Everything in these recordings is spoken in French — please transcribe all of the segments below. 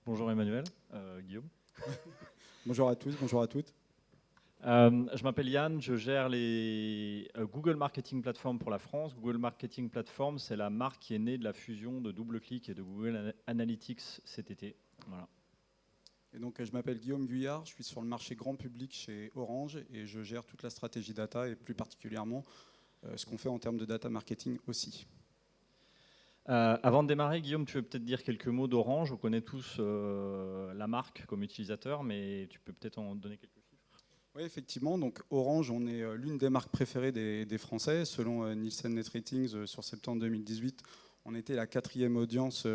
Bonjour Emmanuel, Guillaume. Bonjour à tous, bonjour à toutes. Je m'appelle Yann, je gère les Google Marketing Platform pour la France. Google Marketing Platform, c'est la marque qui est née de la fusion de DoubleClick et de Google Analytics cet été. Voilà. Et donc, je m'appelle Guillaume Guyard, je suis sur le marché grand public chez Orange et je gère toute la stratégie data et plus particulièrement ce qu'on fait en termes de data marketing aussi. Avant de démarrer, Guillaume, tu veux peut-être dire quelques mots d'Orange. On connaît tous la marque comme utilisateur, mais tu peux peut-être en donner quelques chiffres. Oui, effectivement. Donc, Orange, on est l'une des marques préférées des Français. Selon Nielsen Net Ratings, sur septembre 2018, on était la 4e audience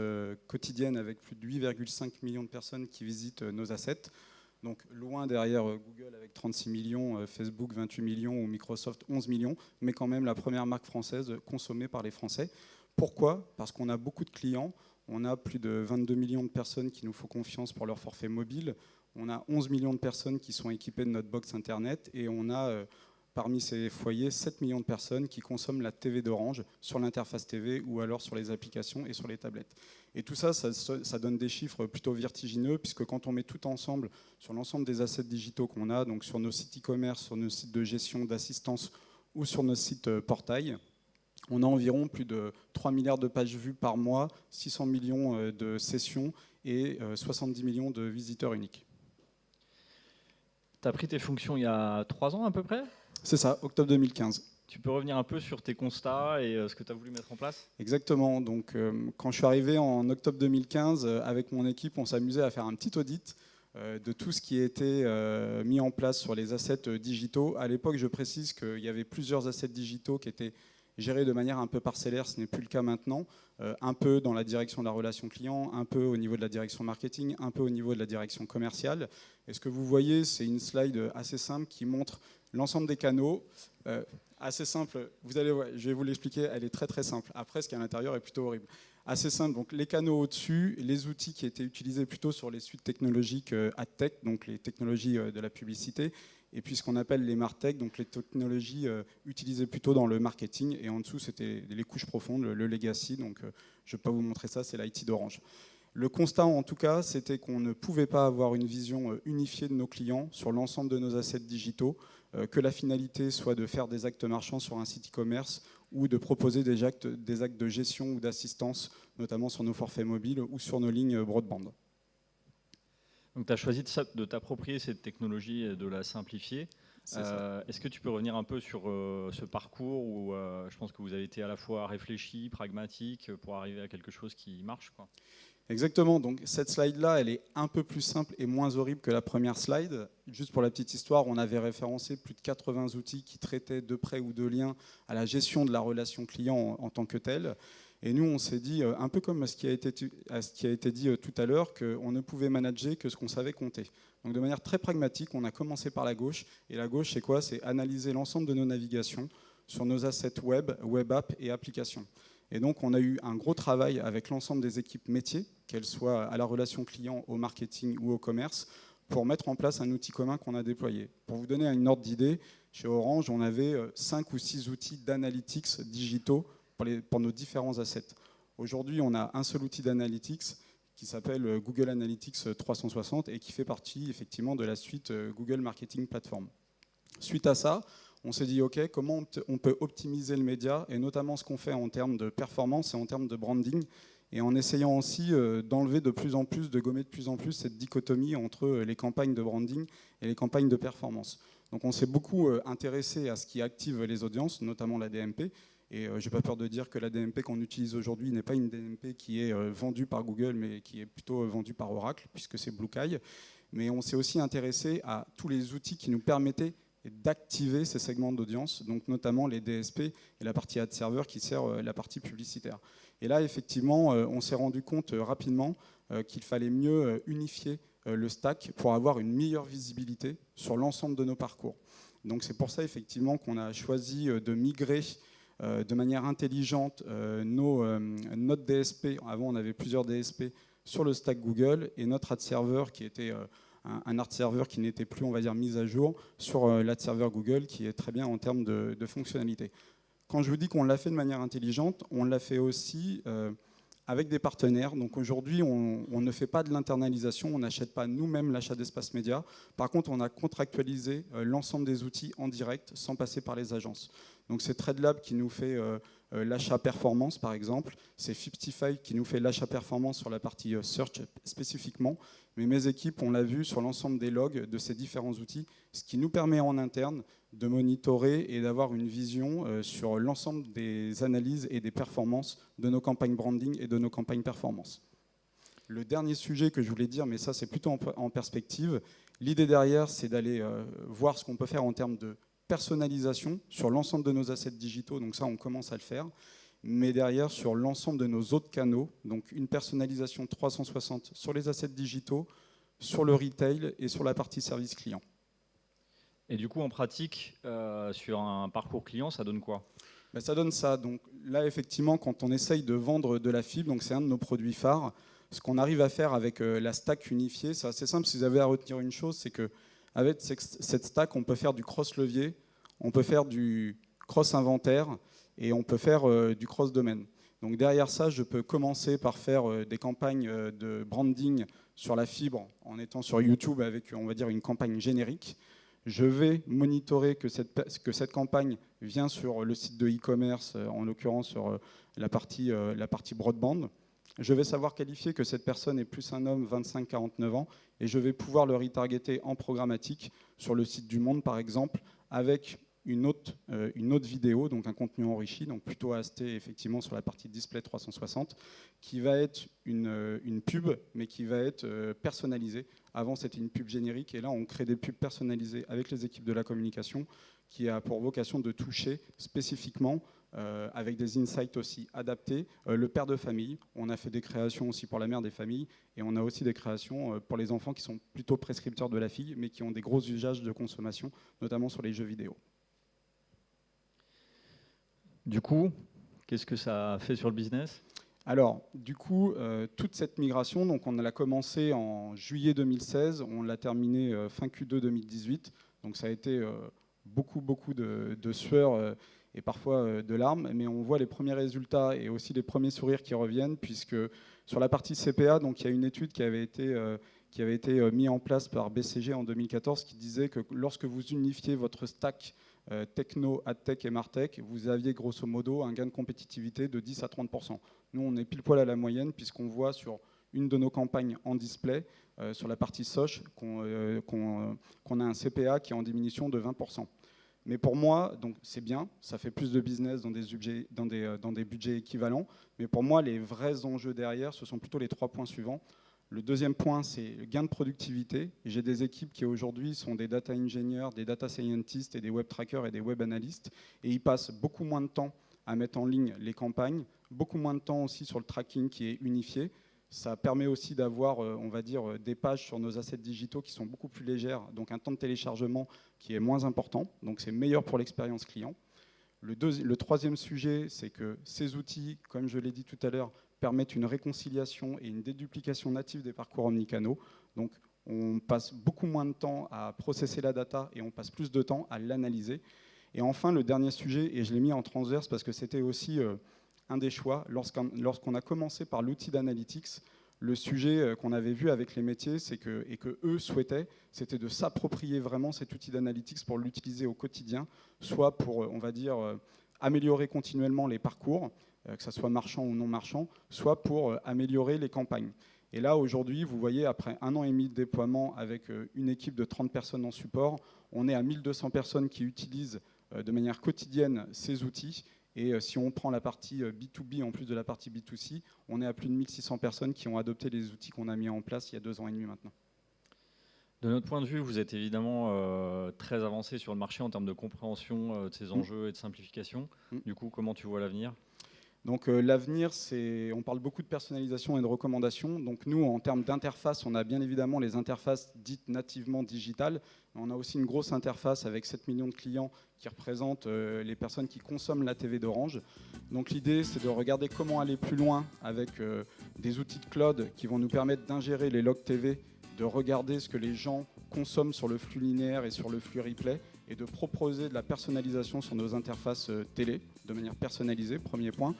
quotidienne avec plus de 8,5 millions de personnes qui visitent nos assets. Donc loin derrière Google avec 36 millions, Facebook 28 millions ou Microsoft 11 millions, mais quand même la première marque française consommée par les Français. Pourquoi ? Parce qu'on a beaucoup de clients, on a plus de 22 millions de personnes qui nous font confiance pour leur forfait mobile, on a 11 millions de personnes qui sont équipées de notre box Internet et on a parmi ces foyers 7 millions de personnes qui consomment la TV d'Orange sur l'interface TV ou alors sur les applications et sur les tablettes. Et tout ça, ça donne des chiffres plutôt vertigineux puisque quand on met tout ensemble sur l'ensemble des assets digitaux qu'on a, donc sur nos sites e-commerce, sur nos sites de gestion, d'assistance ou sur nos sites portail, on a environ plus de 3 milliards de pages vues par mois, 600 millions de sessions et 70 millions de visiteurs uniques. Tu as pris tes fonctions il y a 3 ans à peu près ? C'est ça, octobre 2015. Tu peux revenir un peu sur tes constats et ce que tu as voulu mettre en place ? Exactement. Donc, quand je suis arrivé en octobre 2015, avec mon équipe, on s'amusait à faire un petit audit de tout ce qui était mis en place sur les assets digitaux. À l'époque, je précise qu'il y avait plusieurs assets digitaux qui étaient gérés de manière un peu parcellaire, ce n'est plus le cas maintenant, un peu dans la direction de la relation client, un peu au niveau de la direction marketing, un peu au niveau de la direction commerciale. Et ce que vous voyez, c'est une slide assez simple qui montre l'ensemble des canaux. Assez simple, vous allez voir, je vais vous l'expliquer, elle est très très simple. Après, ce qu'il y a à l'intérieur est plutôt horrible. Assez simple, donc les canaux au-dessus, les outils qui étaient utilisés plutôt sur les suites technologiques AdTech, donc les technologies de la publicité, et puis ce qu'on appelle les MarTech, donc les technologies utilisées plutôt dans le marketing, et en dessous c'était les couches profondes, le legacy, donc je ne vais pas vous montrer ça, c'est l'IT d'Orange. Le constat en tout cas, c'était qu'on ne pouvait pas avoir une vision unifiée de nos clients sur l'ensemble de nos assets digitaux, que la finalité soit de faire des actes marchands sur un site e-commerce ou de proposer des actes de gestion ou d'assistance, notamment sur nos forfaits mobiles ou sur nos lignes broadband. Donc tu as choisi de t'approprier cette technologie et de la simplifier. Est-ce que tu peux revenir un peu sur ce parcours où je pense que vous avez été à la fois réfléchi, pragmatique, pour arriver à quelque chose qui marche, quoi. Exactement, donc cette slide-là, elle est un peu plus simple et moins horrible que la première slide. Juste pour la petite histoire, on avait référencé plus de 80 outils qui traitaient de près ou de lien à la gestion de la relation client en tant que telle. Et nous, on s'est dit, un peu comme ce qui a été dit tout à l'heure, qu'on ne pouvait manager que ce qu'on savait compter. Donc de manière très pragmatique, on a commencé par la gauche. Et la gauche, c'est quoi ? C'est analyser l'ensemble de nos navigations sur nos assets web, web app et applications. Et donc, on a eu un gros travail avec l'ensemble des équipes métiers, qu'elles soient à la relation client, au marketing ou au commerce, pour mettre en place un outil commun qu'on a déployé. Pour vous donner une ordre d'idée, chez Orange, on avait 5 ou 6 outils d'analytics digitaux pour nos différents assets. Aujourd'hui, on a un seul outil d'analytics qui s'appelle Google Analytics 360 et qui fait partie effectivement de la suite Google Marketing Platform. Suite à ça, on s'est dit, OK, comment on peut optimiser le média, et notamment ce qu'on fait en termes de performance et en termes de branding, et en essayant aussi d'enlever de plus en plus, de gommer de plus en plus cette dichotomie entre les campagnes de branding et les campagnes de performance. Donc on s'est beaucoup intéressé à ce qui active les audiences, notamment la DMP, et je n'ai pas peur de dire que la DMP qu'on utilise aujourd'hui n'est pas une DMP qui est vendue par Google, mais qui est plutôt vendue par Oracle, puisque c'est BlueKai. Mais on s'est aussi intéressé à tous les outils qui nous permettaient d'activer ces segments d'audience, donc notamment les DSP et la partie ad server qui sert la partie publicitaire. Et là, effectivement, on s'est rendu compte rapidement qu'il fallait mieux unifier le stack pour avoir une meilleure visibilité sur l'ensemble de nos parcours. Donc c'est pour ça, effectivement, qu'on a choisi de migrer de manière intelligente notre DSP. Avant, on avait plusieurs DSP sur le stack Google, et notre ad server qui était un ad server qui n'était plus, on va dire, mis à jour sur l'ad server Google, qui est très bien en termes de fonctionnalité. Quand je vous dis qu'on l'a fait de manière intelligente, on l'a fait aussi avec des partenaires. Donc aujourd'hui, on ne fait pas de l'internalisation, on n'achète pas nous-mêmes l'achat d'espace média. Par contre, on a contractualisé l'ensemble des outils en direct sans passer par les agences. Donc c'est TradeLab qui nous fait l'achat performance, par exemple. C'est 55 qui nous fait l'achat performance sur la partie search spécifiquement. Mais mes équipes, on l'a vu sur l'ensemble des logs de ces différents outils, ce qui nous permet en interne de monitorer et d'avoir une vision sur l'ensemble des analyses et des performances de nos campagnes branding et de nos campagnes performance. Le dernier sujet que je voulais dire, mais ça c'est plutôt en perspective, l'idée derrière c'est d'aller voir ce qu'on peut faire en termes de personnalisation sur l'ensemble de nos assets digitaux, donc ça on commence à le faire, mais derrière sur l'ensemble de nos autres canaux, donc une personnalisation 360 sur les assets digitaux, sur le retail et sur la partie service client. Et du coup, en pratique, sur un parcours client, ça donne quoi ? Ben, ça donne ça. Donc là, effectivement, quand on essaye de vendre de la fibre, donc c'est un de nos produits phares, ce qu'on arrive à faire avec la stack unifiée, c'est assez simple. Si vous avez à retenir une chose, c'est qu'avec cette stack, on peut faire du cross-levier, on peut faire du cross-inventaire et on peut faire du cross-domaine. Donc derrière ça, je peux commencer par faire des campagnes de branding sur la fibre en étant sur YouTube avec, on va dire, une campagne générique. Je vais monitorer que cette campagne vient sur le site de e-commerce, en l'occurrence sur la partie broadband. Je vais savoir qualifier que cette personne est plus un homme 25-49 ans et je vais pouvoir le retargeter en programmatique sur le site du Monde, par exemple, avec une autre vidéo, donc un contenu enrichi, donc plutôt AST effectivement sur la partie display 360, qui va être une pub, mais qui va être personnalisée. Avant, c'était une pub générique, et là, on crée des pubs personnalisées avec les équipes de la communication, qui a pour vocation de toucher spécifiquement, avec des insights aussi adaptés, le père de famille. On a fait des créations aussi pour la mère des familles, et on a aussi des créations pour les enfants qui sont plutôt prescripteurs de la fille, mais qui ont des gros usages de consommation, notamment sur les jeux vidéo. Du coup, qu'est-ce que ça fait sur le business ? Alors, du coup, toute cette migration, donc on l'a commencé en juillet 2016, on l'a terminé fin Q2 2018. Donc ça a été beaucoup de sueur et parfois de larmes, mais on voit les premiers résultats et aussi les premiers sourires qui reviennent, puisque sur la partie CPA, donc il y a une étude qui avait été mise en place par BCG en 2014 qui disait que lorsque vous unifiez votre stack techno, adtech et martech, vous aviez grosso modo un gain de compétitivité de 10 à 30%. Nous, on est pile poil à la moyenne puisqu'on voit sur une de nos campagnes en display, sur la partie SOCH, qu'on a un CPA qui est en diminution de 20%. Mais pour moi, donc c'est bien, ça fait plus de business dans des budgets équivalents, mais pour moi, les vrais enjeux derrière, ce sont plutôt les 3 points suivants. Le deuxième point, c'est le gain de productivité. J'ai des équipes qui aujourd'hui sont des data engineers, des data scientists et des web trackers et des web analystes. Et ils passent beaucoup moins de temps à mettre en ligne les campagnes, beaucoup moins de temps aussi sur le tracking qui est unifié. Ça permet aussi d'avoir, on va dire, des pages sur nos assets digitaux qui sont beaucoup plus légères, donc un temps de téléchargement qui est moins important. Donc c'est meilleur pour l'expérience client. Le troisième sujet, c'est que ces outils, comme je l'ai dit tout à l'heure, permettent une réconciliation et une déduplication native des parcours omnicanaux. Donc, on passe beaucoup moins de temps à processer la data et on passe plus de temps à l'analyser. Et enfin, le dernier sujet, et je l'ai mis en transverse parce que c'était aussi un des choix, lorsqu'on a commencé par l'outil d'analytics, le sujet qu'on avait vu avec les métiers, et que eux souhaitaient, c'était de s'approprier vraiment cet outil d'analytics pour l'utiliser au quotidien, soit pour, on va dire, améliorer continuellement les parcours, que ce soit marchand ou non marchand, soit pour améliorer les campagnes. Et là, aujourd'hui, vous voyez, après 1 an et demi de déploiement avec une équipe de 30 personnes en support, on est à 1200 personnes qui utilisent de manière quotidienne ces outils. Et si on prend la partie B2B en plus de la partie B2C, on est à plus de 1600 personnes qui ont adopté les outils qu'on a mis en place il y a 2 ans et demi maintenant. De notre point de vue, vous êtes évidemment très avancé sur le marché en termes de compréhension de ces enjeux et de simplification. Du coup, comment tu vois l'avenir ? Donc l'avenir, on parle beaucoup de personnalisation et de recommandation. Donc nous, en termes d'interface, on a bien évidemment les interfaces dites nativement digitales. On a aussi une grosse interface avec 7 millions de clients qui représentent les personnes qui consomment la TV d'Orange. Donc l'idée, c'est de regarder comment aller plus loin avec des outils de cloud qui vont nous permettre d'ingérer les logs TV, de regarder ce que les gens consomment sur le flux linéaire et sur le flux replay, et de proposer de la personnalisation sur nos interfaces télé, de manière personnalisée, premier point.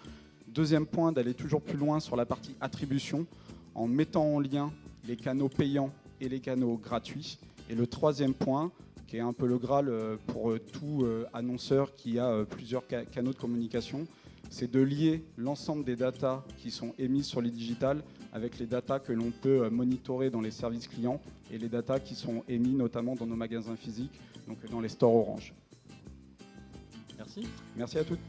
Deuxième point, d'aller toujours plus loin sur la partie attribution, en mettant en lien les canaux payants et les canaux gratuits. Et le troisième point, qui est un peu le Graal pour tout annonceur qui a plusieurs canaux de communication, c'est de lier l'ensemble des datas qui sont émises sur les digitales avec les datas que l'on peut monitorer dans les services clients et les datas qui sont émises notamment dans nos magasins physiques, donc dans les stores Orange. Merci. Merci à toutes.